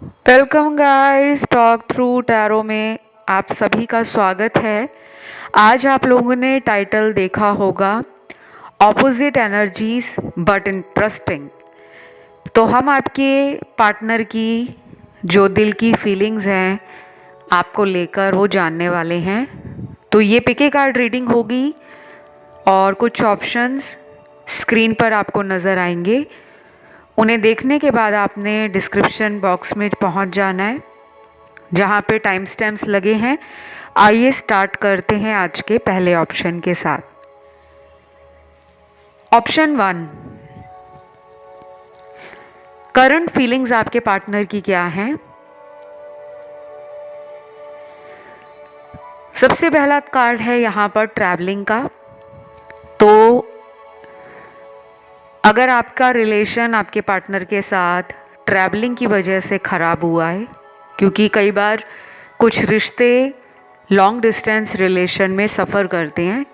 Welcome guys, talk through tarot में आप सभी का स्वागत है। आज आप लोगों ने टाइटल देखा होगा, ऑपोजिट एनर्जीज बट इंटरेस्टिंग। तो हम आपके पार्टनर की जो दिल की फीलिंग्स हैं आपको लेकर वो जानने वाले हैं। तो ये पिके कार्ड रीडिंग होगी और कुछ ऑप्शंस स्क्रीन पर आपको नज़र आएंगे। उन्हें देखने के बाद आपने डिस्क्रिप्शन बॉक्स में पहुंच जाना है जहां पे टाइम स्टैम्प्स लगे हैं। आइए स्टार्ट करते हैं आज के पहले ऑप्शन के साथ। ऑप्शन 1, करंट फीलिंग्स आपके पार्टनर की क्या हैं। सबसे पहला कार्ड है यहाँ पर ट्रैवलिंग का। तो अगर आपका रिलेशन आपके पार्टनर के साथ ट्रैवलिंग की वजह से ख़राब हुआ है, क्योंकि कई बार कुछ रिश्ते लॉन्ग डिस्टेंस रिलेशन में सफ़र करते हैं,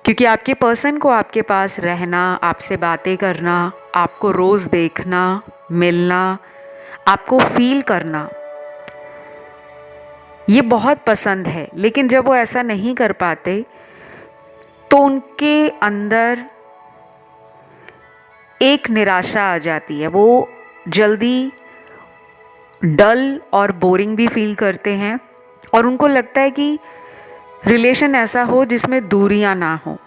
क्योंकि आपके पर्सन को आपके पास रहना, आपसे बातें करना, आपको रोज़ देखना, मिलना, आपको फील करना ये बहुत पसंद है। लेकिन जब वो ऐसा नहीं कर पाते तो उनके अंदर एक निराशा आ जाती है। वो जल्दी डल और बोरिंग भी फील करते हैं और उनको लगता है कि रिलेशन ऐसा हो जिसमें दूरियां ना हो।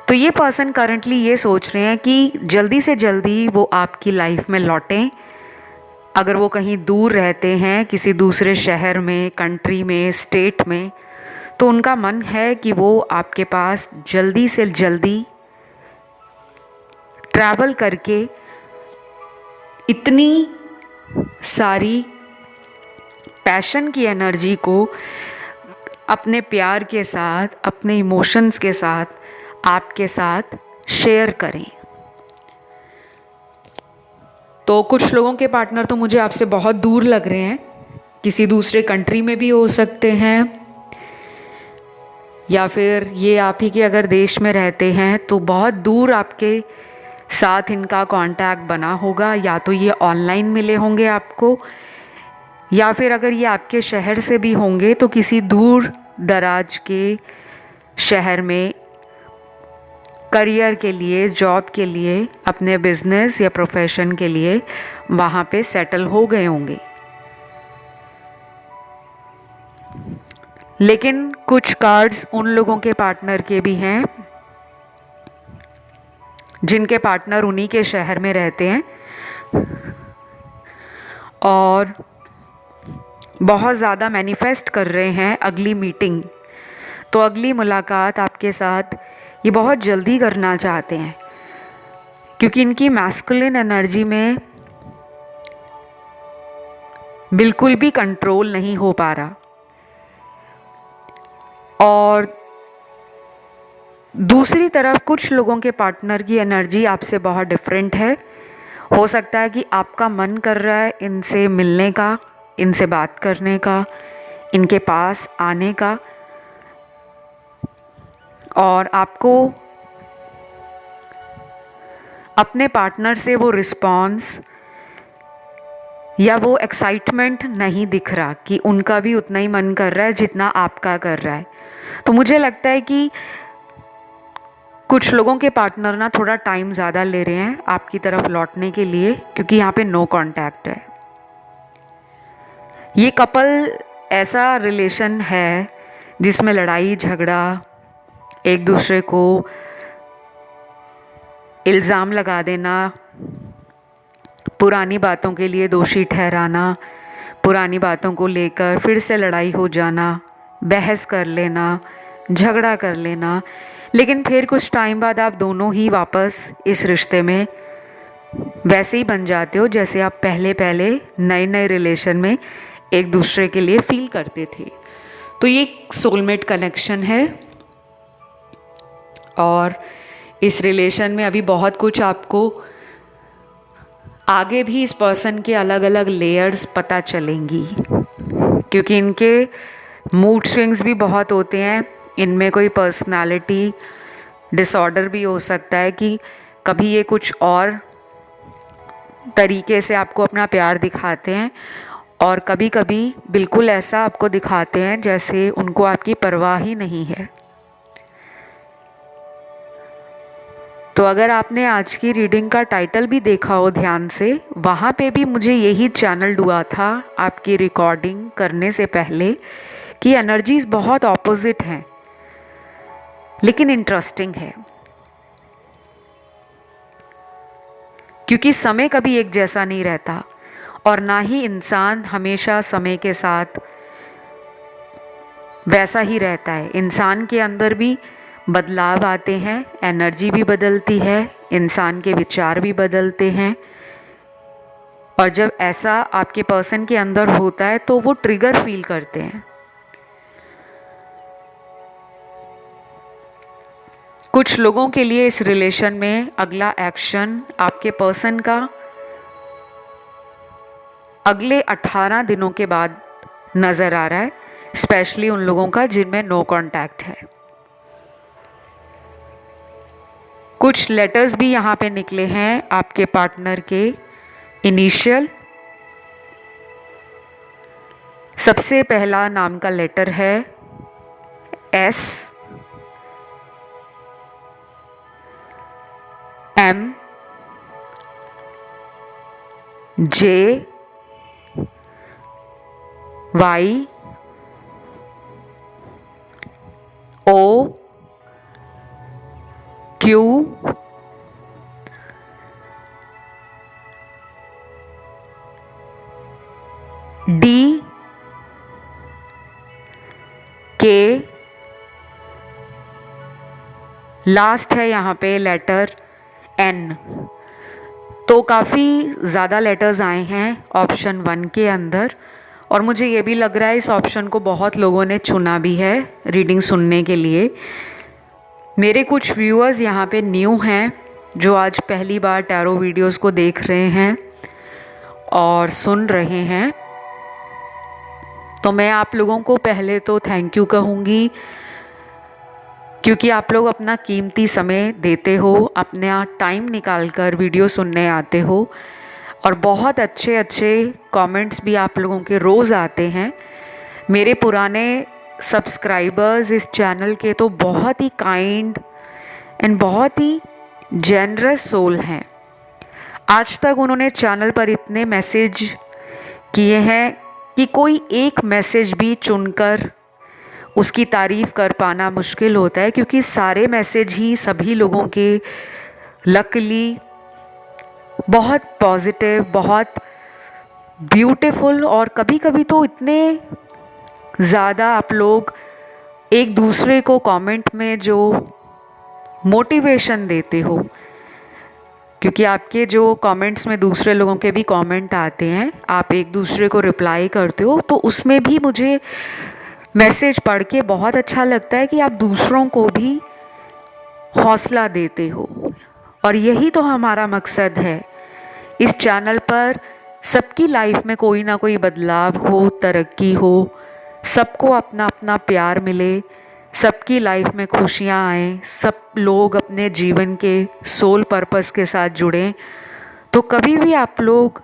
तो ये पर्सन करंटली ये सोच रहे हैं कि जल्दी से जल्दी वो आपकी लाइफ में लौटें। अगर वो कहीं दूर रहते हैं, किसी दूसरे शहर में, कंट्री में, स्टेट में, तो उनका मन है कि वो आपके पास जल्दी से जल्दी ट्रैवल करके इतनी सारी पैशन की एनर्जी को अपने प्यार के साथ, अपने इमोशंस के साथ आपके साथ शेयर करें। तो कुछ लोगों के पार्टनर तो मुझे आपसे बहुत दूर लग रहे हैं, किसी दूसरे कंट्री में भी हो सकते हैं, या फिर ये आप ही के अगर देश में रहते हैं तो बहुत दूर आपके साथ इनका कांटेक्ट बना होगा। या तो ये ऑनलाइन मिले होंगे आपको, या फिर अगर ये आपके शहर से भी होंगे तो किसी दूर दराज के शहर में करियर के लिए, जॉब के लिए, अपने बिजनेस या प्रोफेशन के लिए वहाँ पे सेटल हो गए होंगे। लेकिन कुछ कार्ड्स उन लोगों के पार्टनर के भी हैं जिनके पार्टनर उन्हीं के शहर में रहते हैं और बहुत ज़्यादा मैनिफेस्ट कर रहे हैं अगली मीटिंग। तो अगली मुलाकात आपके साथ ये बहुत जल्दी करना चाहते हैं, क्योंकि इनकी मैस्कुलिन एनर्जी में बिल्कुल भी कंट्रोल नहीं हो पा रहा। और दूसरी तरफ कुछ लोगों के पार्टनर की एनर्जी आपसे बहुत डिफरेंट है। हो सकता है कि आपका मन कर रहा है इनसे मिलने का, इनसे बात करने का, इनके पास आने का, और आपको अपने पार्टनर से वो रिस्पॉन्स या वो एक्साइटमेंट नहीं दिख रहा कि उनका भी उतना ही मन कर रहा है जितना आपका कर रहा है। तो मुझे लगता है कि कुछ लोगों के पार्टनर ना थोड़ा टाइम ज़्यादा ले रहे हैं आपकी तरफ लौटने के लिए, क्योंकि यहाँ पे नो कांटेक्ट है। ये कपल ऐसा रिलेशन है जिसमें लड़ाई झगड़ा, एक दूसरे को इल्ज़ाम लगा देना, पुरानी बातों के लिए दोषी ठहराना, पुरानी बातों को लेकर फिर से लड़ाई हो जाना, बहस कर लेना, झगड़ा कर लेना, लेकिन फिर कुछ टाइम बाद आप दोनों ही वापस इस रिश्ते में वैसे ही बन जाते हो जैसे आप पहले पहले नए नए रिलेशन में एक दूसरे के लिए फील करते थे। तो ये सोलमेट कनेक्शन है और इस रिलेशन में अभी बहुत कुछ आपको आगे भी इस पर्सन के अलग अलग लेयर्स पता चलेंगी, क्योंकि इनके मूड स्विंग्स भी बहुत होते हैं। इनमें कोई पर्सनालिटी डिसऑर्डर भी हो सकता है कि कभी ये कुछ और तरीके से आपको अपना प्यार दिखाते हैं और कभी कभी बिल्कुल ऐसा आपको दिखाते हैं जैसे उनको आपकी परवाह ही नहीं है। तो अगर आपने आज की रीडिंग का टाइटल भी देखा हो ध्यान से, वहाँ पे भी मुझे यही चैनल हुआ था आपकी रिकॉर्डिंग करने से पहले कि एनर्जीज बहुत ऑपोजिट हैं लेकिन इंटरेस्टिंग है, क्योंकि समय कभी एक जैसा नहीं रहता और ना ही इंसान हमेशा समय के साथ वैसा ही रहता है। इंसान के अंदर भी बदलाव आते हैं, एनर्जी भी बदलती है, इंसान के विचार भी बदलते हैं। और जब ऐसा आपके पर्सन के अंदर होता है तो वो ट्रिगर फील करते हैं। कुछ लोगों के लिए इस रिलेशन में अगला एक्शन आपके पर्सन का अगले 18 दिनों के बाद नज़र आ रहा है, स्पेशली उन लोगों का जिनमें नो कांटेक्ट है। कुछ लेटर्स भी यहाँ पे निकले हैं आपके पार्टनर के इनिशियल। सबसे पहला नाम का लेटर है एस, एम, जे, वाई, ओ, क्यू, डी, के, लास्ट है यहाँ पे लेटर एन। तो काफ़ी ज़्यादा लेटर्स आए हैं ऑप्शन 1 के अंदर और मुझे ये भी लग रहा है इस ऑप्शन को बहुत लोगों ने चुना भी है रीडिंग सुनने के लिए। मेरे कुछ व्यूअर्स यहाँ पे न्यू हैं जो आज पहली बार टैरो वीडियोस को देख रहे हैं और सुन रहे हैं, तो मैं आप लोगों को पहले तो थैंक यू कहूँगी, क्योंकि आप लोग अपना कीमती समय देते हो, अपना टाइम निकाल कर वीडियो सुनने आते हो और बहुत अच्छे अच्छे कमेंट्स भी आप लोगों के रोज़ आते हैं। मेरे पुराने सब्सक्राइबर्स इस चैनल के तो बहुत ही काइंड एंड बहुत ही जेनरस सोल हैं। आज तक उन्होंने चैनल पर इतने मैसेज किए हैं कि कोई एक मैसेज भी चुनकर उसकी तारीफ़ कर पाना मुश्किल होता है, क्योंकि सारे मैसेज ही सभी लोगों के लकली बहुत पॉजिटिव, बहुत ब्यूटीफुल और कभी कभी तो इतने ज़्यादा आप लोग एक दूसरे को कमेंट में जो मोटिवेशन देते हो, क्योंकि आपके जो कमेंट्स में दूसरे लोगों के भी कमेंट आते हैं, आप एक दूसरे को रिप्लाई करते हो, तो उसमें भी मुझे मैसेज पढ़ के बहुत अच्छा लगता है कि आप दूसरों को भी हौसला देते हो। और यही तो हमारा मकसद है इस चैनल पर, सबकी लाइफ में कोई ना कोई बदलाव हो, तरक्की हो, सबको अपना अपना प्यार मिले, सबकी लाइफ में खुशियाँ आएँ, सब लोग अपने जीवन के सोल पर्पस के साथ जुड़ें। तो कभी भी आप लोग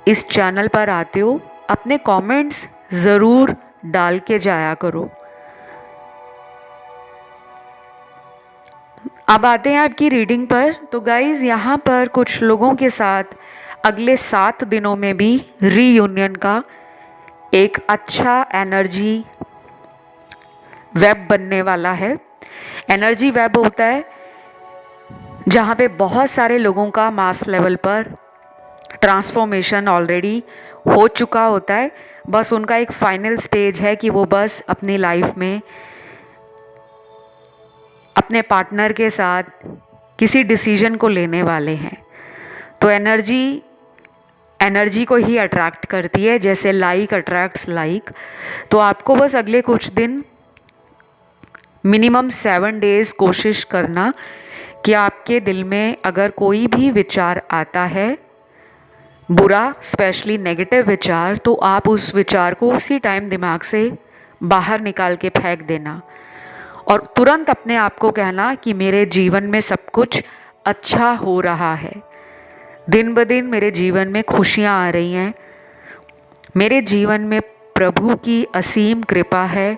इस चैनल पर आते हो, अपने कमेंट्स ज़रूर डाल के जाया करो। अब आते हैं आपकी रीडिंग पर। तो गाइज़, यहाँ पर कुछ लोगों के साथ अगले 7 दिनों में भी रीयूनियन का एक अच्छा एनर्जी वेब बनने वाला है। एनर्जी वेब होता है जहाँ पे बहुत सारे लोगों का मास लेवल पर ट्रांसफॉर्मेशन ऑलरेडी हो चुका होता है, बस उनका एक फाइनल स्टेज है कि वो बस अपनी लाइफ में अपने पार्टनर के साथ किसी डिसीजन को लेने वाले हैं। तो एनर्जी को ही अट्रैक्ट करती है, जैसे लाइक अट्रैक्ट्स लाइक। तो आपको बस अगले कुछ दिन मिनिमम 7 डेज़ कोशिश करना कि आपके दिल में अगर कोई भी विचार आता है बुरा, स्पेशली नेगेटिव विचार, तो आप उस विचार को उसी टाइम दिमाग से बाहर निकाल के फेंक देना और तुरंत अपने आप को कहना कि मेरे जीवन में सब कुछ अच्छा हो रहा है। दिन ब दिन मेरे जीवन में खुशियाँ आ रही हैं। मेरे जीवन में प्रभु की असीम कृपा है।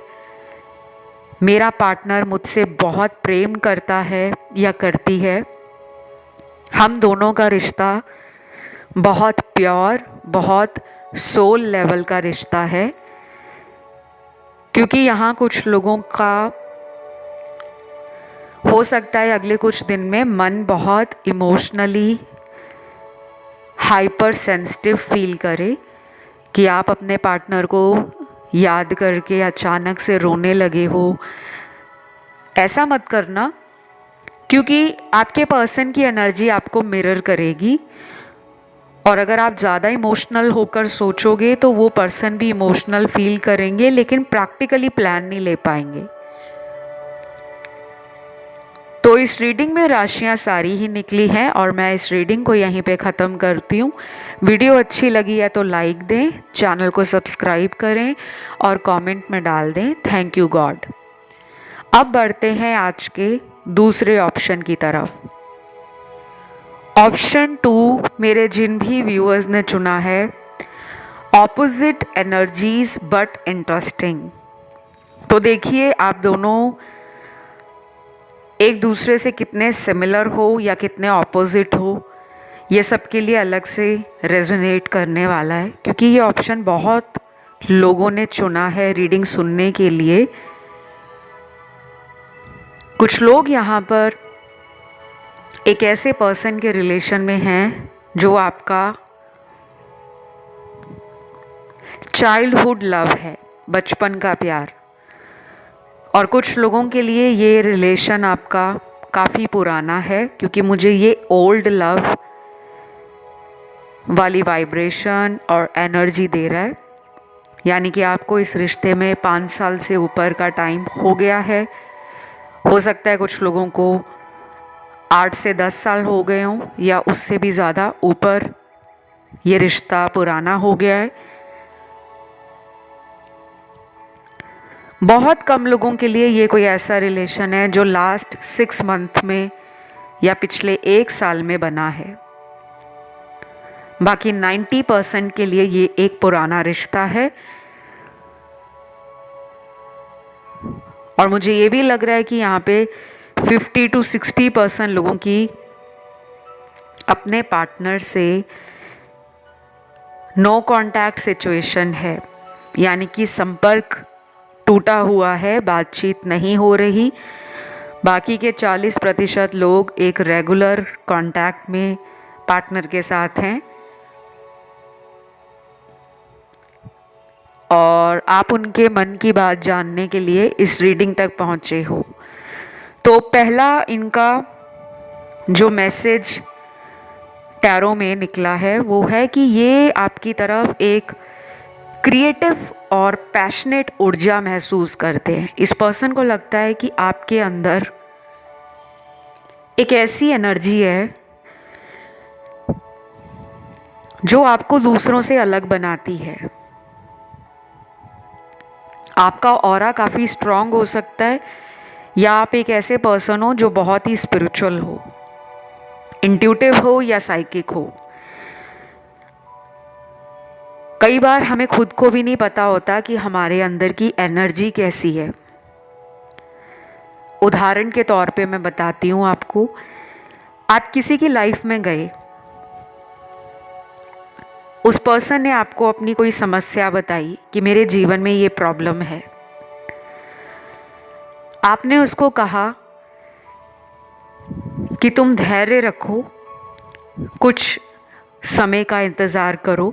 मेरा पार्टनर मुझसे बहुत प्रेम करता है या करती है। हम दोनों का रिश्ता बहुत प्योर, बहुत सोल लेवल का रिश्ता है। क्योंकि यहाँ कुछ लोगों का हो सकता है अगले कुछ दिन में मन बहुत इमोशनली हाइपर सेंसिटिव फील करे कि आप अपने पार्टनर को याद करके अचानक से रोने लगे हो। ऐसा मत करना, क्योंकि आपके पर्सन की एनर्जी आपको मिरर करेगी, और अगर आप ज़्यादा इमोशनल होकर सोचोगे तो वो पर्सन भी इमोशनल फील करेंगे, लेकिन प्रैक्टिकली प्लान नहीं ले पाएंगे। तो इस रीडिंग में राशियां सारी ही निकली हैं और मैं इस रीडिंग को यहीं पे ख़त्म करती हूँ। वीडियो अच्छी लगी है तो लाइक दें, चैनल को सब्सक्राइब करें और कमेंट में डाल दें थैंक यू गॉड। अब बढ़ते हैं आज के दूसरे ऑप्शन की तरफ। ऑप्शन 2 मेरे जिन भी व्यूअर्स ने चुना है, ऑपोजिट एनर्जीज बट इंटरेस्टिंग। तो देखिए आप दोनों एक दूसरे से कितने सिमिलर हो या कितने ऑपोजिट हो, ये सबके लिए अलग से रेजोनेट करने वाला है, क्योंकि ये ऑप्शन बहुत लोगों ने चुना है रीडिंग सुनने के लिए। कुछ लोग यहाँ पर एक ऐसे पर्सन के रिलेशन में हैं जो आपका चाइल्डहुड लव है, बचपन का प्यार, और कुछ लोगों के लिए ये रिलेशन आपका काफ़ी पुराना है, क्योंकि मुझे ये ओल्ड लव वाली वाइब्रेशन और एनर्जी दे रहा है। यानी कि आपको इस रिश्ते में 5 साल से ऊपर का टाइम हो गया है। हो सकता है कुछ लोगों को 8 से 10 साल हो गए हों या उससे भी ज़्यादा ऊपर ये रिश्ता पुराना हो गया है। बहुत कम लोगों के लिए ये कोई ऐसा रिलेशन है जो लास्ट 6 मंथ में या पिछले 1 साल में बना है। बाकी 90% के लिए ये एक पुराना रिश्ता है। और मुझे ये भी लग रहा है कि यहाँ पे 50 to 60% लोगों की अपने पार्टनर से नो कांटेक्ट सिचुएशन है, यानी कि संपर्क टूटा हुआ है, बातचीत नहीं हो रही। बाकी के 40% लोग एक रेगुलर कांटेक्ट में पार्टनर के साथ हैं और आप उनके मन की बात जानने के लिए इस रीडिंग तक पहुँचे हो। तो पहला इनका जो मैसेज टैरो में निकला है वो है कि ये आपकी तरफ एक क्रिएटिव और पैशनेट ऊर्जा महसूस करते हैं। इस पर्सन को लगता है कि आपके अंदर एक ऐसी एनर्जी है जो आपको दूसरों से अलग बनाती है। आपका ऑरा काफ़ी स्ट्रांग हो सकता है, या आप एक ऐसे पर्सन हो जो बहुत ही स्पिरिचुअल हो, इंट्यूटिव हो या साइकिक हो। कई बार हमें खुद को भी नहीं पता होता कि हमारे अंदर की एनर्जी कैसी है। उदाहरण के तौर पे मैं बताती हूँ आपको, आप किसी की लाइफ में गए, उस पर्सन ने आपको अपनी कोई समस्या बताई कि मेरे जीवन में ये प्रॉब्लम है। आपने उसको कहा कि तुम धैर्य रखो, कुछ समय का इंतज़ार करो,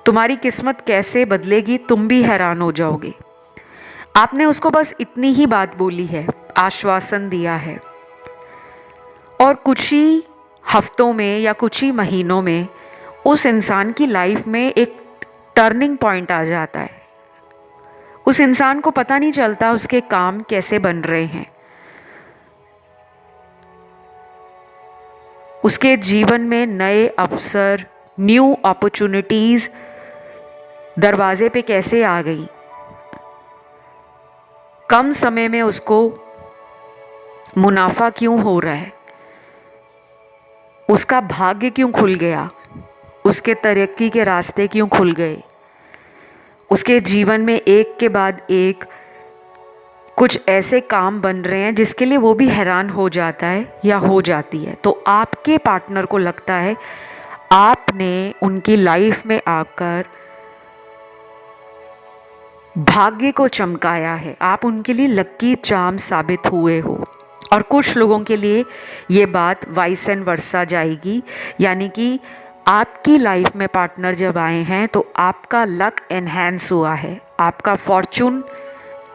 तुम्हारी किस्मत कैसे बदलेगी तुम भी हैरान हो जाओगे। आपने उसको बस इतनी ही बात बोली है, आश्वासन दिया है, और कुछ ही हफ्तों में या कुछ ही महीनों में उस इंसान की लाइफ में एक टर्निंग पॉइंट आ जाता है। उस इंसान को पता नहीं चलता उसके काम कैसे बन रहे हैं, उसके जीवन में नए अवसर, न्यू अपॉर्चुनिटीज़ दरवाजे पे कैसे आ गई। कम समय में उसको मुनाफा क्यों हो रहा है। उसका भाग्य क्यों खुल गया, उसके तरक्की के रास्ते क्यों खुल गए, उसके जीवन में एक के बाद एक कुछ ऐसे काम बन रहे हैं जिसके लिए वो भी हैरान हो जाता है या हो जाती है। तो आपके पार्टनर को लगता है आपने उनकी लाइफ में आकर भाग्य को चमकाया है, आप उनके लिए लक्की चार्म साबित हुए हो। और कुछ लोगों के लिए ये बात वाइस एंड वर्सा जाएगी, यानी कि आपकी लाइफ में पार्टनर जब आए हैं तो आपका लक एनहांस हुआ है, आपका फॉर्चून,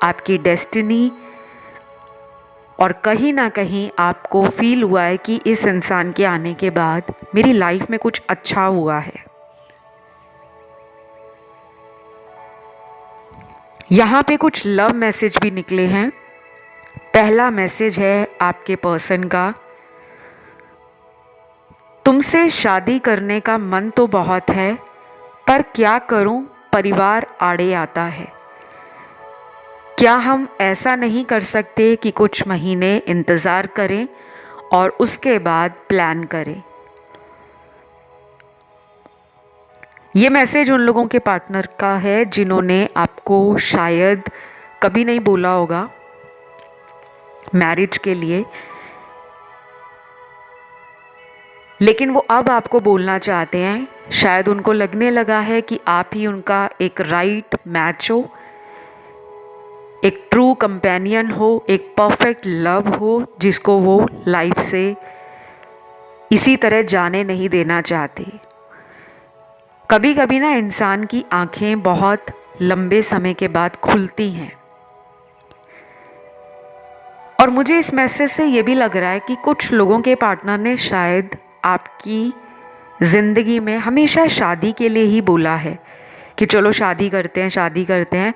आपकी डेस्टिनी, और कहीं ना कहीं आपको फील हुआ है कि इस इंसान के आने के बाद मेरी लाइफ में कुछ अच्छा हुआ है। यहाँ पे कुछ लव मैसेज भी निकले हैं। पहला मैसेज है आपके पर्सन का, तुमसे शादी करने का मन तो बहुत है पर क्या करूं, परिवार आड़े आता है। क्या हम ऐसा नहीं कर सकते कि कुछ महीने इंतज़ार करें और उसके बाद प्लान करें। ये मैसेज उन लोगों के पार्टनर का है जिन्होंने आपको शायद कभी नहीं बोला होगा मैरिज के लिए, लेकिन वो अब आपको बोलना चाहते हैं। शायद उनको लगने लगा है कि आप ही उनका एक राइट मैच हो, एक ट्रू कंपेनियन हो, एक परफेक्ट लव हो जिसको वो लाइफ से इसी तरह जाने नहीं देना चाहते। कभी कभी ना इंसान की आंखें बहुत लंबे समय के बाद खुलती हैं, और मुझे इस मैसेज से ये भी लग रहा है कि कुछ लोगों के पार्टनर ने शायद आपकी ज़िंदगी में हमेशा शादी के लिए ही बोला है कि चलो शादी करते हैं, शादी करते हैं,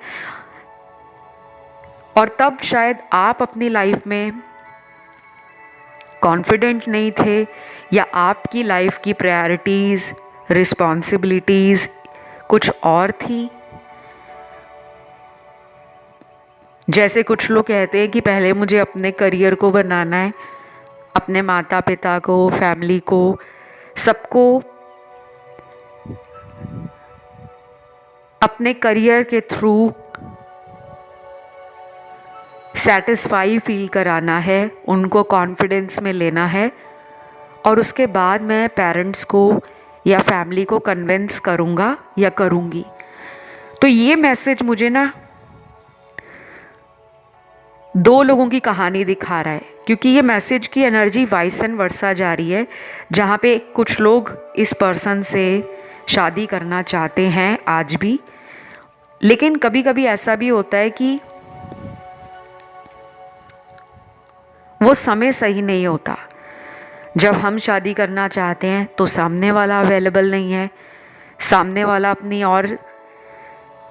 और तब शायद आप अपनी लाइफ में कॉन्फिडेंट नहीं थे, या आपकी लाइफ की प्रायोरिटीज़, रिस्पॉन्सिबिलिटीज़ कुछ और थी। जैसे कुछ लोग कहते हैं कि पहले मुझे अपने करियर को बनाना है, अपने माता पिता को, फैमिली को, सबको अपने करियर के थ्रू सेटिस्फाई फील कराना है, उनको कॉन्फिडेंस में लेना है, और उसके बाद मैं पेरेंट्स को या फैमिली को कन्विंस करूँगा या करूँगी। तो ये मैसेज मुझे ना दो लोगों की कहानी दिखा रहा है, क्योंकि ये मैसेज की एनर्जी वाइस एंड वर्सा जा रही है, जहाँ पे कुछ लोग इस पर्सन से शादी करना चाहते हैं आज भी, लेकिन कभी कभी ऐसा भी होता है कि वो समय सही नहीं होता। जब हम शादी करना चाहते हैं तो सामने वाला अवेलेबल नहीं है, सामने वाला अपनी और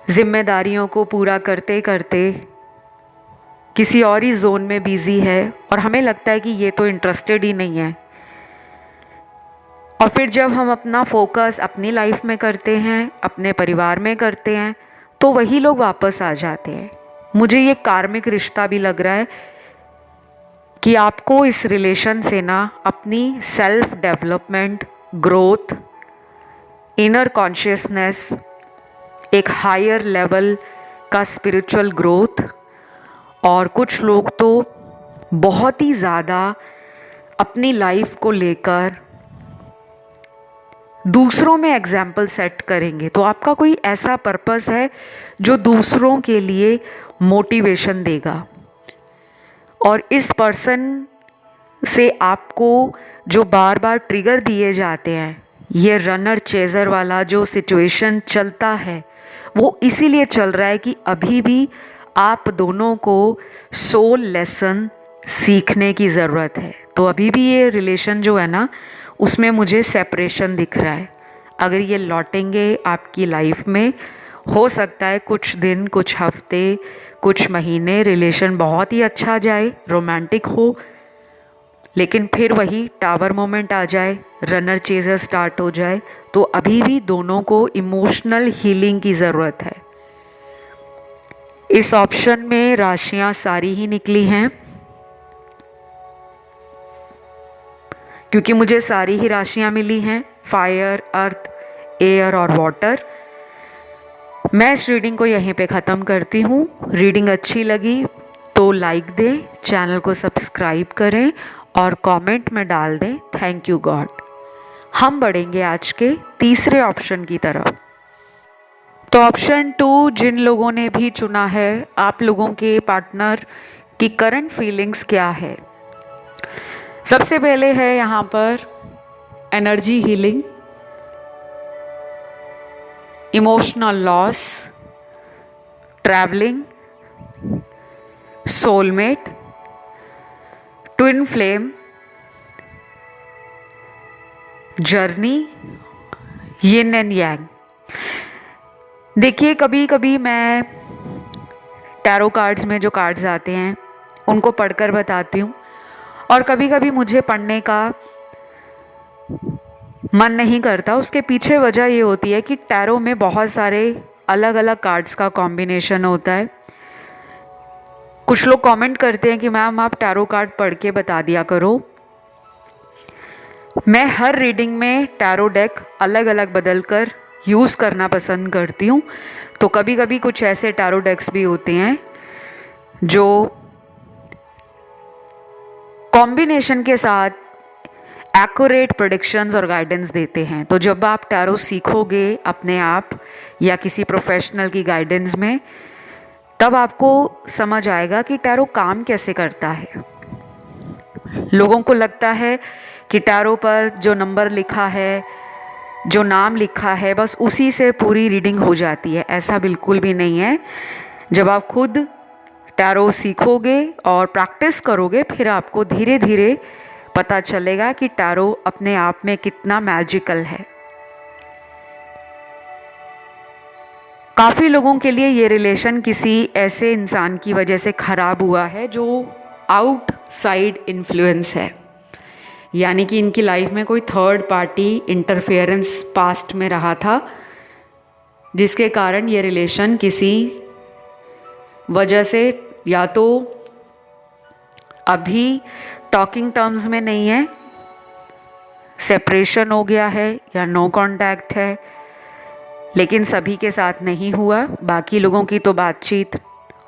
जिम्मेदारियों को पूरा करते करते किसी और ही जोन में बिजी है, और हमें लगता है कि ये तो इंटरेस्टेड ही नहीं है। और फिर जब हम अपना फोकस अपनी लाइफ में करते हैं, अपने परिवार में करते हैं, तो वही लोग वापस आ जाते हैं। मुझे ये कार्मिक रिश्ता भी लग रहा है कि आपको इस रिलेशन से ना अपनी self development, growth, inner consciousness, एक हायर लेवल का स्पिरिचुअल ग्रोथ, और कुछ लोग तो बहुत ही ज़्यादा अपनी लाइफ को लेकर दूसरों में एग्जाम्पल सेट करेंगे। तो आपका कोई ऐसा पर्पस है जो दूसरों के लिए मोटिवेशन देगा, और इस पर्सन से आपको जो बार बार ट्रिगर दिए जाते हैं, ये रनर चेजर वाला जो सिचुएशन चलता है, वो इसीलिए चल रहा है कि अभी भी आप दोनों को सोल लेसन सीखने की ज़रूरत है। तो अभी भी ये रिलेशन जो है ना, उसमें मुझे सेपरेशन दिख रहा है। अगर ये लौटेंगे आपकी लाइफ में, हो सकता है कुछ दिन, कुछ हफ्ते, कुछ महीने रिलेशन बहुत ही अच्छा जाए, रोमांटिक हो, लेकिन फिर वही टावर मोमेंट आ जाए, रनर चेजर स्टार्ट हो जाए। तो अभी भी दोनों को इमोशनल हीलिंग की ज़रूरत है। इस ऑप्शन में राशियां सारी ही निकली हैं। क्योंकि मुझे सारी ही राशियाँ मिली हैं, फायर, अर्थ, एयर और वाटर। मैं इस रीडिंग को यहीं पे ख़त्म करती हूँ। रीडिंग अच्छी लगी तो लाइक दें, चैनल को सब्सक्राइब करें और कमेंट में डाल दें थैंक यू गॉड। हम बढ़ेंगे आज के तीसरे ऑप्शन की तरफ। तो ऑप्शन 2 जिन लोगों ने भी चुना है, आप लोगों के पार्टनर की करंट फीलिंग्स क्या है। सबसे पहले है यहाँ पर energy healing, emotional loss, travelling, soulmate, twin flame, journey, yin and yang. देखिए, कभी कभी मैं टैरो कार्ड्स में जो कार्ड्स आते हैं उनको पढ़कर बताती हूँ, और कभी कभी मुझे पढ़ने का मन नहीं करता। उसके पीछे वजह ये होती है कि टैरो में बहुत सारे अलग अलग कार्ड्स का कॉम्बिनेशन होता है। कुछ लोग कमेंट करते हैं कि मैम आप टैरो कार्ड पढ़ के बता दिया करो। मैं हर रीडिंग में टैरो डेक अलग अलग बदल कर यूज़ करना पसंद करती हूँ। तो कभी कभी कुछ ऐसे टैरो डेक्स भी होते हैं जो कॉम्बिनेशन के साथ एक्यूरेट प्रेडिक्शंस और गाइडेंस देते हैं। तो जब आप टैरो सीखोगे अपने आप या किसी प्रोफेशनल की गाइडेंस में, तब आपको समझ आएगा कि टैरो काम कैसे करता है। लोगों को लगता है कि टैरो पर जो नंबर लिखा है, जो नाम लिखा है, बस उसी से पूरी रीडिंग हो जाती है। ऐसा बिल्कुल भी नहीं है। जब आप खुद टैरो सीखोगे और प्रैक्टिस करोगे, फिर आपको धीरे धीरे पता चलेगा कि टैरो अपने आप में कितना मैजिकल है। काफ़ी लोगों के लिए ये रिलेशन किसी ऐसे इंसान की वजह से ख़राब हुआ है जो आउटसाइड इन्फ्लुएंस है, यानी कि इनकी लाइफ में कोई थर्ड पार्टी इंटरफेरेंस पास्ट में रहा था, जिसके कारण ये रिलेशन किसी वजह से या तो अभी टॉकिंग टर्म्स में नहीं है, सेपरेशन हो गया है या नो कांटेक्ट है। लेकिन सभी के साथ नहीं हुआ। बाकी लोगों की तो बातचीत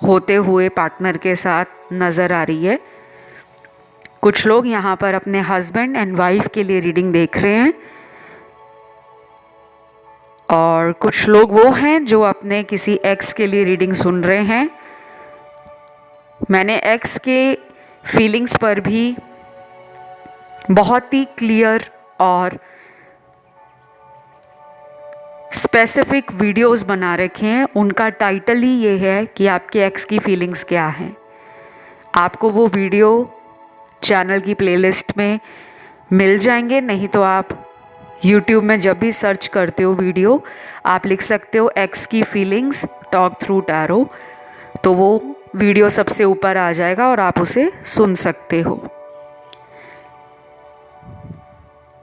होते हुए पार्टनर के साथ नज़र आ रही है। कुछ लोग यहाँ पर अपने हस्बैंड एंड वाइफ के लिए रीडिंग देख रहे हैं, और कुछ लोग वो हैं जो अपने किसी एक्स के लिए रीडिंग सुन रहे हैं। मैंने एक्स के फीलिंग्स पर भी बहुत ही क्लियर और स्पेसिफिक वीडियोस बना रखे हैं। उनका टाइटल ही ये है कि आपके एक्स की फीलिंग्स क्या हैं। आपको वो वीडियो चैनल की प्लेलिस्ट में मिल जाएंगे, नहीं तो आप YouTube में जब भी सर्च करते हो वीडियो, आप लिख सकते हो एक्स की फीलिंग्स टॉक थ्रू टैरो, तो वो वीडियो सबसे ऊपर आ जाएगा और आप उसे सुन सकते हो।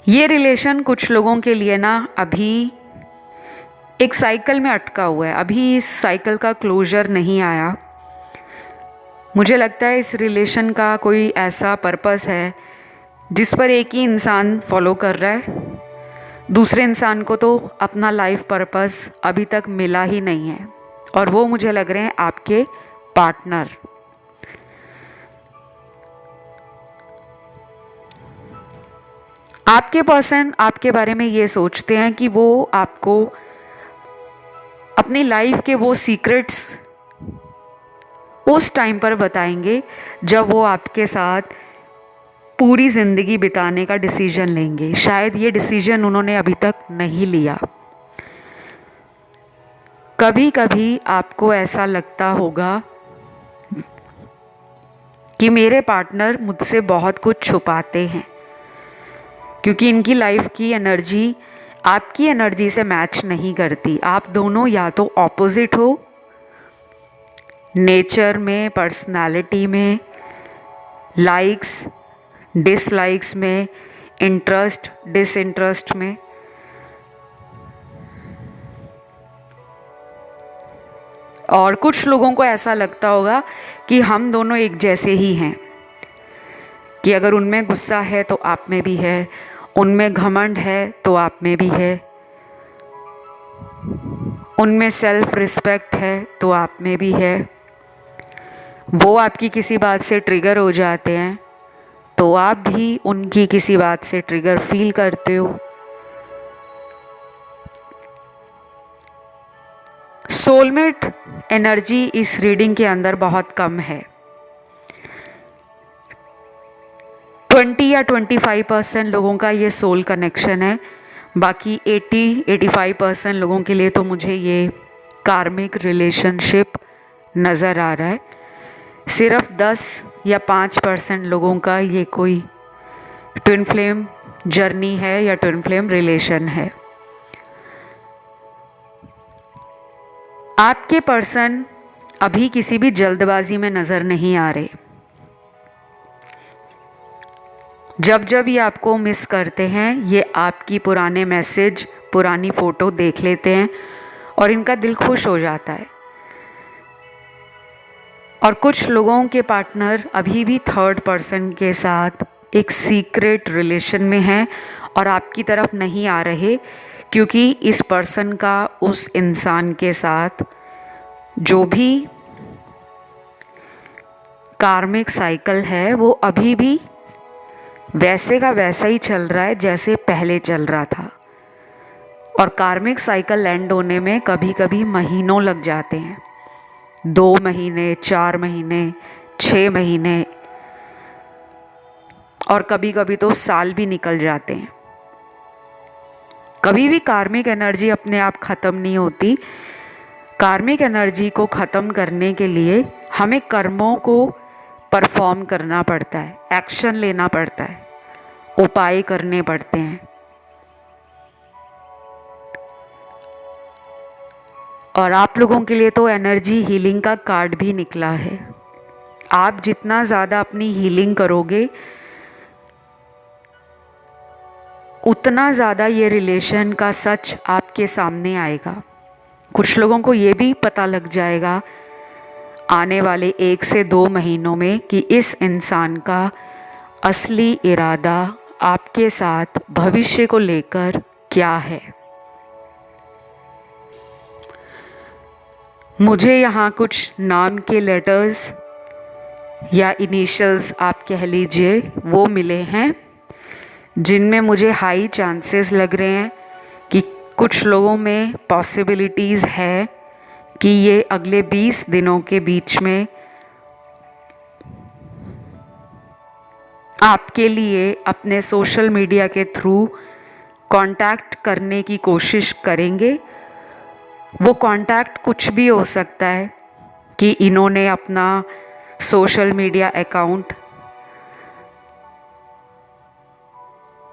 ये रिलेशन कुछ लोगों के लिए ना अभी एक साइकिल में अटका हुआ है। अभी इस साइकिल का क्लोजर नहीं आया। मुझे लगता है इस रिलेशन का कोई ऐसा पर्पस है जिस पर एक ही इंसान फॉलो कर रहा है। दूसरे इंसान को तो अपना लाइफ पर्पस अभी तक मिला ही नहीं है, और वो मुझे लग रहे हैं आपके पार्टनर। आपके पर्सन आपके बारे में ये सोचते हैं कि वो आपको अपनी लाइफ के वो सीक्रेट्स उस टाइम पर बताएंगे जब वो आपके साथ पूरी ज़िंदगी बिताने का डिसीजन लेंगे। शायद ये डिसीजन उन्होंने अभी तक नहीं लिया। कभी कभी आपको ऐसा लगता होगा कि मेरे पार्टनर मुझसे बहुत कुछ छुपाते हैं, क्योंकि इनकी लाइफ की एनर्जी आपकी एनर्जी से मैच नहीं करती। आप दोनों या तो ऑपोजिट हो, नेचर में, पर्सनालिटी में, लाइक्स डिसलाइक्स में, इंटरेस्ट डिसइंटरेस्ट में। और कुछ लोगों को ऐसा लगता होगा कि हम दोनों एक जैसे ही हैं, कि अगर उनमें गुस्सा है तो आप में भी है, उनमें घमंड है तो आप में भी है, उनमें सेल्फ रिस्पेक्ट है तो आप में भी है। वो आपकी किसी बात से ट्रिगर हो जाते हैं तो आप भी उनकी किसी बात से ट्रिगर फील करते हो। सोलमेट एनर्जी इस रीडिंग के अंदर बहुत कम है। 20 या 25% लोगों का ये सोल कनेक्शन है, बाकी 80-85% लोगों के लिए तो मुझे ये कार्मिक रिलेशनशिप नज़र आ रहा है। सिर्फ 10 या 5% लोगों का ये कोई ट्विन फ्लेम जर्नी है या ट्विन फ्लेम रिलेशन है। आपके पर्सन अभी किसी भी जल्दबाजी में नज़र नहीं आ रहे। जब जब ये आपको मिस करते हैं, ये आपकी पुराने मैसेज, पुरानी फ़ोटो देख लेते हैं और इनका दिल खुश हो जाता है। और कुछ लोगों के पार्टनर अभी भी थर्ड पर्सन के साथ एक सीक्रेट रिलेशन में हैं और आपकी तरफ नहीं आ रहे, क्योंकि इस पर्सन का उस इंसान के साथ जो भी कार्मिक साइकिल है वो अभी भी वैसे का वैसा ही चल रहा है जैसे पहले चल रहा था। और कार्मिक साइकिल एंड होने में कभी कभी महीनों लग जाते हैं, 2 महीने, 4 महीने, 6 महीने और कभी कभी तो साल भी निकल जाते हैं। कभी भी कार्मिक एनर्जी अपने आप ख़त्म नहीं होती। कार्मिक एनर्जी को ख़त्म करने के लिए हमें कर्मों को परफॉर्म करना पड़ता है, एक्शन लेना पड़ता है, उपाय करने पड़ते हैं। और आप लोगों के लिए तो एनर्जी हीलिंग का कार्ड भी निकला है। आप जितना ज़्यादा अपनी हीलिंग करोगे उतना ज़्यादा ये रिलेशन का सच आपके सामने आएगा। कुछ लोगों को ये भी पता लग जाएगा आने वाले 1 से 2 महीनों में कि इस इंसान का असली इरादा आपके साथ भविष्य को लेकर क्या है। मुझे यहाँ कुछ नाम के लेटर्स या इनिशियल्स आप कह लीजिए वो मिले हैं, जिनमें मुझे हाई चांसेस लग रहे हैं कि कुछ लोगों में पॉसिबिलिटीज़ है कि ये अगले 20 दिनों के बीच में आपके लिए अपने सोशल मीडिया के थ्रू कांटेक्ट करने की कोशिश करेंगे। वो कांटेक्ट कुछ भी हो सकता है कि इन्होंने अपना सोशल मीडिया अकाउंट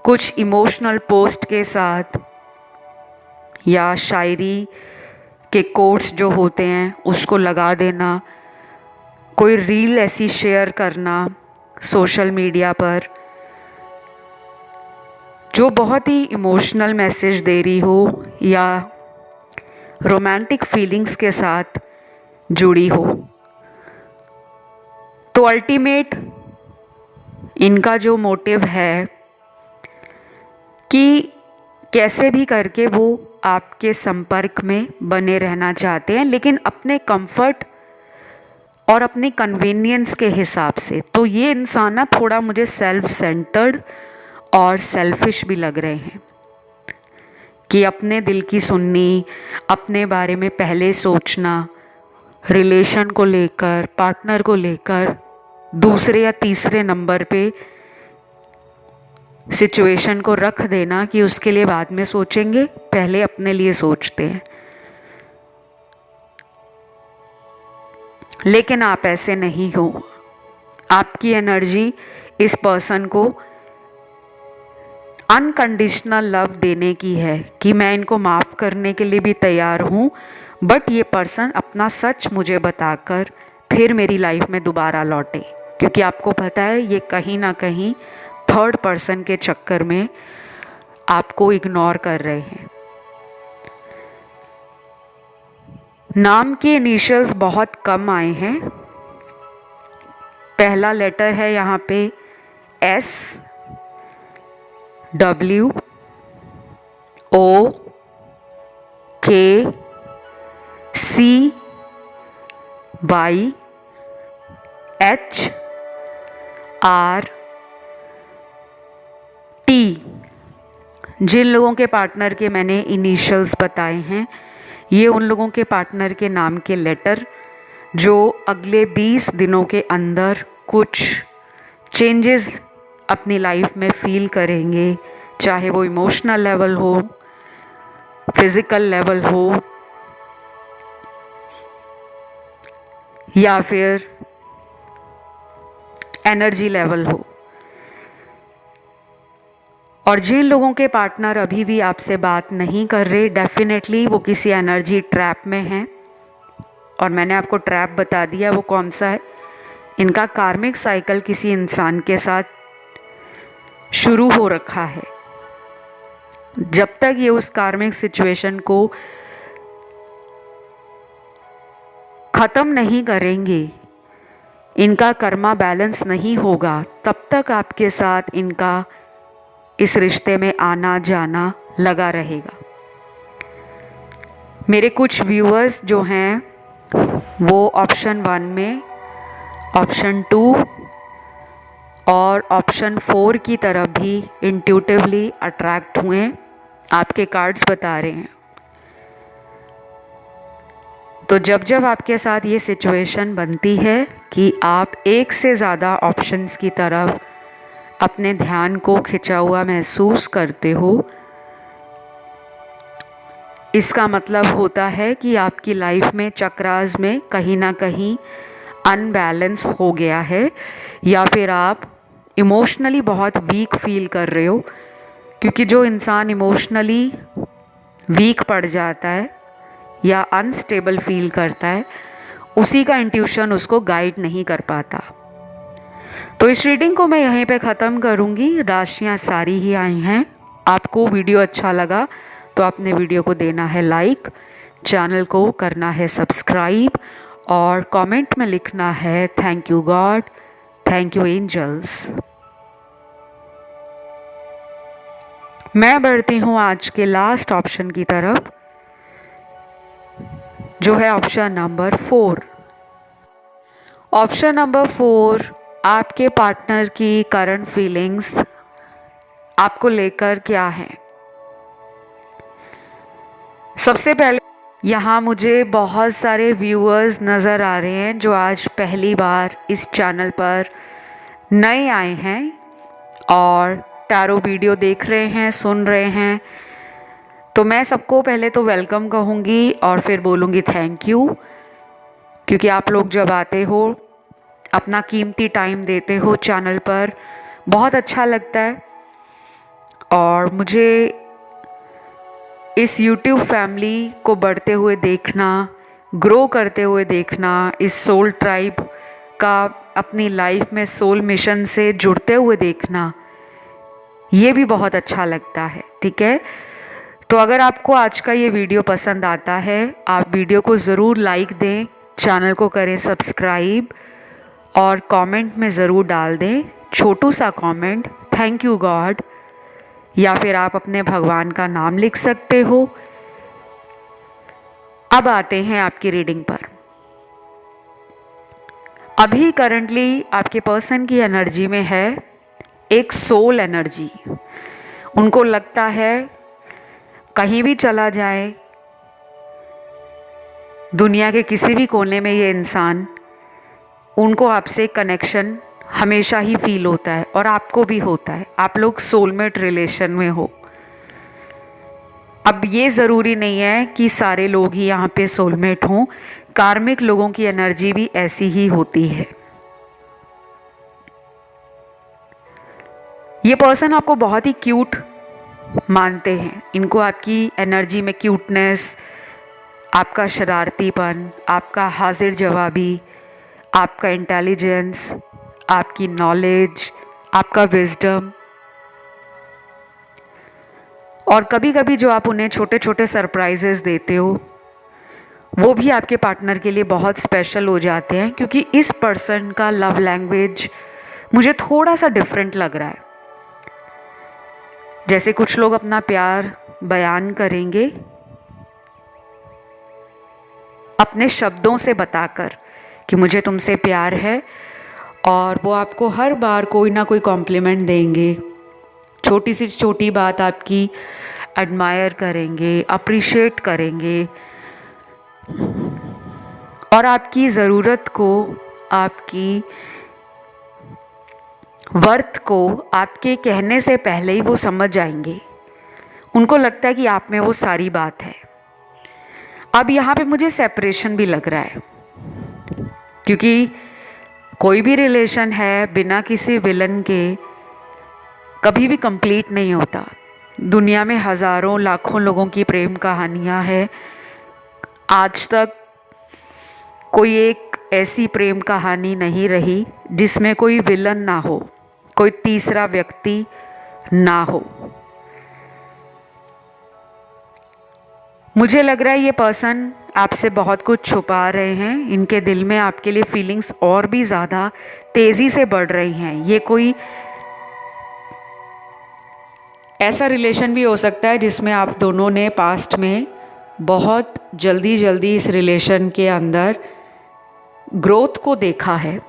कुछ इमोशनल पोस्ट के साथ या शायरी के कोट्स जो होते हैं उसको लगा देना, कोई रील ऐसी शेयर करना सोशल मीडिया पर जो बहुत ही इमोशनल मैसेज दे रही हो या रोमांटिक फीलिंग्स के साथ जुड़ी हो। तो अल्टीमेट इनका जो मोटिव है कि कैसे भी करके वो आपके संपर्क में बने रहना चाहते हैं, लेकिन अपने कंफर्ट और अपने कन्वीनियंस के हिसाब से। तो ये इंसान ना थोड़ा मुझे सेल्फ सेंटर्ड और सेल्फिश भी लग रहे हैं कि अपने दिल की सुननी, अपने बारे में पहले सोचना, रिलेशन को लेकर, पार्टनर को लेकर दूसरे या तीसरे नंबर पे सिचुएशन को रख देना कि उसके लिए बाद में सोचेंगे, पहले अपने लिए सोचते हैं। लेकिन आप ऐसे नहीं हो। आपकी एनर्जी इस पर्सन को अनकंडीशनल लव देने की है कि मैं इनको माफ़ करने के लिए भी तैयार हूँ, बट ये पर्सन अपना सच मुझे बताकर फिर मेरी लाइफ में दोबारा लौटे, क्योंकि आपको पता है ये कहीं ना कहीं थर्ड पर्सन के चक्कर में आपको इग्नोर कर रहे हैं। नाम के इनिशियल्स बहुत कम आए हैं। पहला लेटर है यहाँ पे SWOKCYHRT। जिन लोगों के पार्टनर के मैंने इनिशियल्स बताए हैं, ये उन लोगों के पार्टनर के नाम के लेटर जो अगले 20 दिनों के अंदर कुछ चेंजेस अपनी लाइफ में फील करेंगे, चाहे वो इमोशनल लेवल हो, फिजिकल लेवल हो, या फिर एनर्जी लेवल हो। और जिन लोगों के पार्टनर अभी भी आपसे बात नहीं कर रहे, डेफिनेटली वो किसी एनर्जी ट्रैप में हैं। और मैंने आपको ट्रैप बता दिया वो कौन सा है। इनका कार्मिक साइकिल किसी इंसान के साथ शुरू हो रखा है। जब तक ये उस कार्मिक सिचुएशन को ख़त्म नहीं करेंगे, इनका कर्मा बैलेंस नहीं होगा, तब तक आपके साथ इनका इस रिश्ते में आना जाना लगा रहेगा। मेरे कुछ व्यूअर्स जो हैं वो ऑप्शन 1 में, ऑप्शन 2 और ऑप्शन 4 की तरफ भी इंट्यूटिवली अट्रैक्ट हुए, आपके कार्ड्स बता रहे हैं। तो जब जब आपके साथ ये सिचुएशन बनती है कि आप एक से ज़्यादा ऑप्शंस की तरफ अपने ध्यान को खिंचा हुआ महसूस करते हो, इसका मतलब होता है कि आपकी लाइफ में चक्रास में कहीं ना कहीं अनबैलेंस हो गया है, या फिर आप इमोशनली बहुत वीक फील कर रहे हो। क्योंकि जो इंसान इमोशनली वीक पड़ जाता है या अनस्टेबल फील करता है, उसी का इंट्यूशन उसको गाइड नहीं कर पाता। तो इस रीडिंग को मैं यहीं पे ख़त्म करूँगी। राशियाँ सारी ही आई हैं। आपको वीडियो अच्छा लगा तो आपने वीडियो को देना है लाइक, चैनल को करना है सब्सक्राइब और कमेंट में लिखना है thank you God, thank you angels. मैं बढ़ती हूँ आज के लास्ट ऑप्शन की तरफ, जो है ऑप्शन नंबर 4। ऑप्शन नंबर 4, आपके पार्टनर की करंट फीलिंग्स आपको लेकर क्या है। सबसे पहले यहाँ मुझे बहुत सारे व्यूअर्स नज़र आ रहे हैं जो आज पहली बार इस चैनल पर नए आए हैं और टैरो वीडियो देख रहे हैं, सुन रहे हैं। तो मैं सबको पहले तो वेलकम कहूँगी और फिर बोलूँगी थैंक यू, क्योंकि आप लोग जब आते हो, अपना कीमती टाइम देते हो चैनल पर, बहुत अच्छा लगता है। और मुझे इस YouTube फैमिली को बढ़ते हुए देखना, ग्रो करते हुए देखना, इस सोल ट्राइब का अपनी लाइफ में सोल मिशन से जुड़ते हुए देखना, ये भी बहुत अच्छा लगता है। ठीक है, तो अगर आपको आज का ये वीडियो पसंद आता है, आप वीडियो को ज़रूर लाइक दें, चैनल को करें सब्सक्राइब और कमेंट में ज़रूर डाल दें छोटू सा कमेंट, थैंक यू गॉड, या फिर आप अपने भगवान का नाम लिख सकते हो। अब आते हैं आपकी रीडिंग पर। अभी करंटली आपके पर्सन की एनर्जी में है एक सोल एनर्जी। उनको लगता है कहीं भी चला जाए, दुनिया के किसी भी कोने में ये इंसान, उनको आपसे कनेक्शन हमेशा ही फील होता है और आपको भी होता है। आप लोग सोलमेट रिलेशन में हो। अब ये ज़रूरी नहीं है कि सारे लोग ही यहाँ पे सोलमेट हों, कार्मिक लोगों की एनर्जी भी ऐसी ही होती है। ये पर्सन आपको बहुत ही क्यूट मानते हैं। इनको आपकी एनर्जी में क्यूटनेस, आपका शरारतीपन, आपका हाजिर जवाबी, आपका इंटेलिजेंस, आपकी नॉलेज, आपका विजडम, और कभी कभी जो आप उन्हें छोटे छोटे सरप्राइजेस देते हो, वो भी आपके पार्टनर के लिए बहुत स्पेशल हो जाते हैं। क्योंकि इस पर्सन का लव लैंग्वेज मुझे थोड़ा सा डिफरेंट लग रहा है। जैसे कुछ लोग अपना प्यार बयान करेंगे अपने शब्दों से बताकर कि मुझे तुमसे प्यार है, और वो आपको हर बार कोई ना कोई कॉम्प्लीमेंट देंगे, छोटी सी छोटी बात आपकी एडमायर करेंगे, अप्रिशिएट करेंगे, और आपकी ज़रूरत को, आपकी वर्थ को आपके कहने से पहले ही वो समझ जाएंगे। उनको लगता है कि आप में वो सारी बात है। अब यहाँ पे मुझे सेपरेशन भी लग रहा है, क्योंकि कोई भी रिलेशन है बिना किसी विलन के कभी भी कंप्लीट नहीं होता। दुनिया में हज़ारों लाखों लोगों की प्रेम कहानियाँ हैं, आज तक कोई एक ऐसी प्रेम कहानी नहीं रही जिसमें कोई विलन ना हो, कोई तीसरा व्यक्ति ना हो। मुझे लग रहा है ये पर्सन आपसे बहुत कुछ छुपा रहे हैं। इनके दिल में आपके लिए फीलिंग्स और भी ज़्यादा तेज़ी से बढ़ रही हैं। ये कोई ऐसा रिलेशन भी हो सकता है जिसमें आप दोनों ने पास्ट में बहुत जल्दी जल्दी इस रिलेशन के अंदर ग्रोथ को देखा है।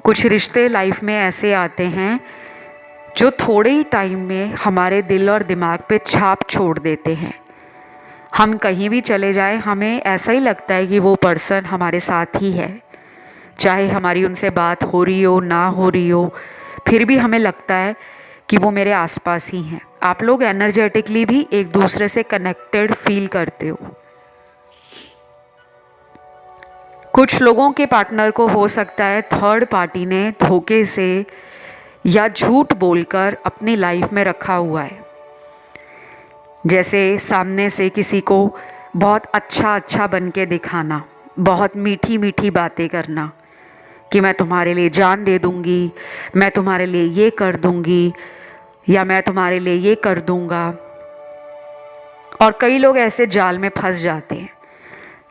कुछ रिश्ते लाइफ में ऐसे आते हैं जो थोड़े ही टाइम में हमारे दिल और दिमाग पे छाप छोड़ देते हैं। हम कहीं भी चले जाएं, हमें ऐसा ही लगता है कि वो पर्सन हमारे साथ ही है, चाहे हमारी उनसे बात हो रही हो ना हो रही हो, फिर भी हमें लगता है कि वो मेरे आसपास ही हैं। आप लोग एनर्जेटिकली भी एक दूसरे से कनेक्टेड फील करते हो। कुछ लोगों के पार्टनर को हो सकता है थर्ड पार्टी ने धोखे से या झूठ बोलकर अपनी लाइफ में रखा हुआ है। जैसे सामने से किसी को बहुत अच्छा बन के दिखाना, बहुत मीठी मीठी बातें करना कि मैं तुम्हारे लिए जान दे दूंगी, मैं तुम्हारे लिए ये कर दूंगी, या मैं तुम्हारे लिए ये कर दूंगा। और कई लोग ऐसे जाल में फंस जाते हैं।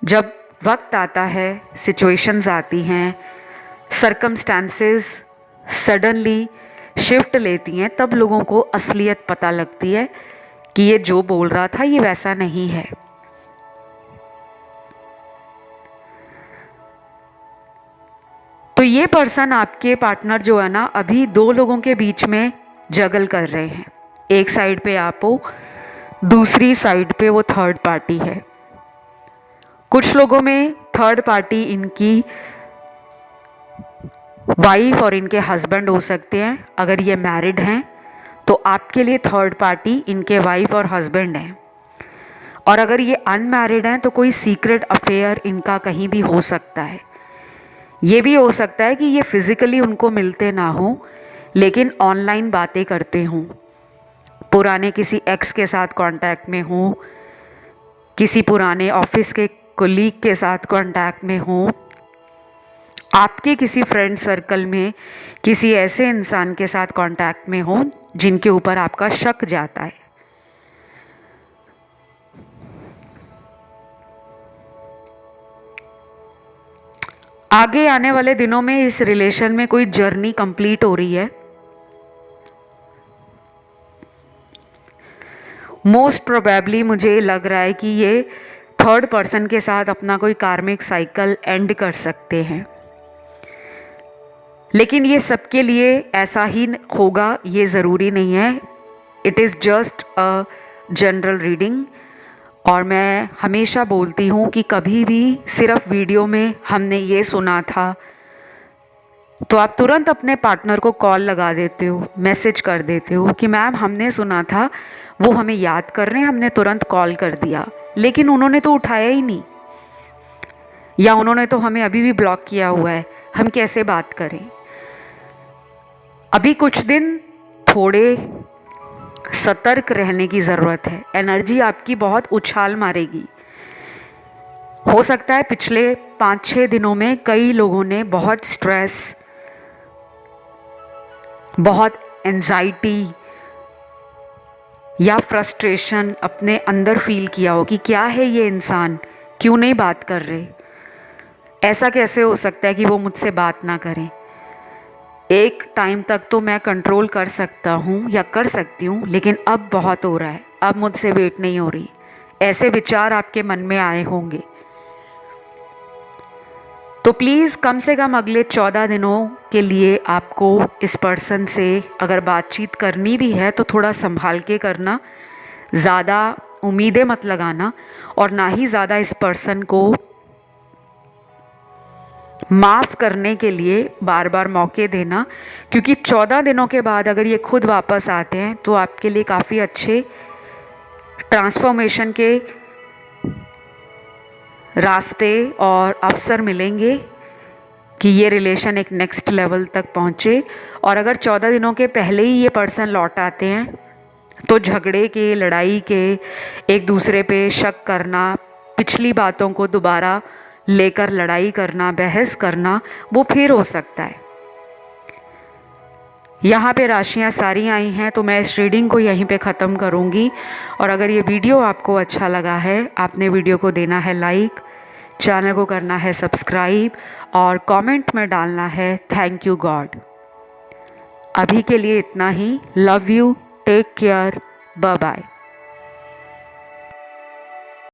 जब वक्त आता है, सिचुएशंस आती हैं, सर्कमस्टांसेस सडनली शिफ्ट लेती हैं, तब लोगों को असलियत पता लगती है कि ये जो बोल रहा था ये वैसा नहीं है। तो ये पर्सन, आपके पार्टनर जो है ना, अभी दो लोगों के बीच में जगल कर रहे हैं। एक साइड पे आप हो, दूसरी साइड पे वो थर्ड पार्टी है। कुछ लोगों में थर्ड पार्टी इनकी वाइफ और इनके हस्बैंड हो सकते हैं। अगर ये मैरिड हैं तो आपके लिए थर्ड पार्टी इनके वाइफ और हस्बैंड हैं। और अगर ये अनमैरिड हैं तो कोई सीक्रेट अफेयर इनका कहीं भी हो सकता है। ये भी हो सकता है कि ये फिज़िकली उनको मिलते ना हो, लेकिन ऑनलाइन बातें करते हों, पुराने किसी एक्स के साथ कांटेक्ट में हों, किसी पुराने ऑफिस के कोलीग के साथ कांटेक्ट में हों, आपके किसी फ्रेंड सर्कल में किसी ऐसे इंसान के साथ कांटेक्ट में हों जिनके ऊपर आपका शक जाता है। आगे आने वाले दिनों में इस रिलेशन में कोई जर्नी कंप्लीट हो रही है। मोस्ट प्रोबेबली मुझे लग रहा है कि ये थर्ड पर्सन के साथ अपना कोई कार्मिक साइकिल एंड कर सकते हैं, लेकिन ये सबके लिए ऐसा ही होगा ये ज़रूरी नहीं है। It is just a general reading. और मैं हमेशा बोलती हूँ कि कभी भी सिर्फ वीडियो में हमने ये सुना था तो आप तुरंत अपने पार्टनर को कॉल लगा देते हो, मैसेज कर देते हो कि मैम हमने सुना था, वो हमें याद कर रहे हैं, हमने तुरंत कॉल कर दिया, लेकिन उन्होंने तो उठाया ही नहीं, या उन्होंने तो हमें अभी भी ब्लॉक किया हुआ है, हम कैसे बात करें। अभी कुछ दिन थोड़े सतर्क रहने की ज़रूरत है। एनर्जी आपकी बहुत उछाल मारेगी। हो सकता है पिछले 5-6 दिनों में कई लोगों ने बहुत स्ट्रेस, बहुत एंजाइटी या फ्रस्ट्रेशन अपने अंदर फील किया हो कि क्या है ये इंसान, क्यों नहीं बात कर रहे, ऐसा कैसे हो सकता है कि वो मुझसे बात ना करें। एक टाइम तक तो मैं कंट्रोल कर सकता हूँ या कर सकती हूँ, लेकिन अब बहुत हो रहा है, अब मुझसे वेट नहीं हो रही। ऐसे विचार आपके मन में आए होंगे। तो प्लीज़ कम से कम अगले 14 दिनों के लिए आपको इस पर्सन से अगर बातचीत करनी भी है तो थोड़ा संभाल के करना, ज़्यादा उम्मीदें मत लगाना और ना ही ज़्यादा इस पर्सन को माफ़ करने के लिए बार बार मौके देना, क्योंकि 14 दिनों के बाद अगर ये खुद वापस आते हैं तो आपके लिए काफ़ी अच्छे ट्रांसफॉर्मेशन के रास्ते और अवसर मिलेंगे कि ये रिलेशन एक नेक्स्ट लेवल तक पहुँचे। और अगर 14 दिनों के पहले ही ये पर्सन लौट आते हैं तो झगड़े के, लड़ाई के, एक दूसरे पे शक करना, पिछली बातों को दोबारा लेकर लड़ाई करना, बहस करना, वो फिर हो सकता है। यहाँ पे राशियाँ सारी आई हैं, तो मैं इस रीडिंग को यहीं पे ख़त्म करूँगी। और अगर ये वीडियो आपको अच्छा लगा है, आपने वीडियो को देना है लाइक, चैनल को करना है सब्सक्राइब और कमेंट में डालना है थैंक यू गॉड। अभी के लिए इतना ही। Love you, take care, bye bye.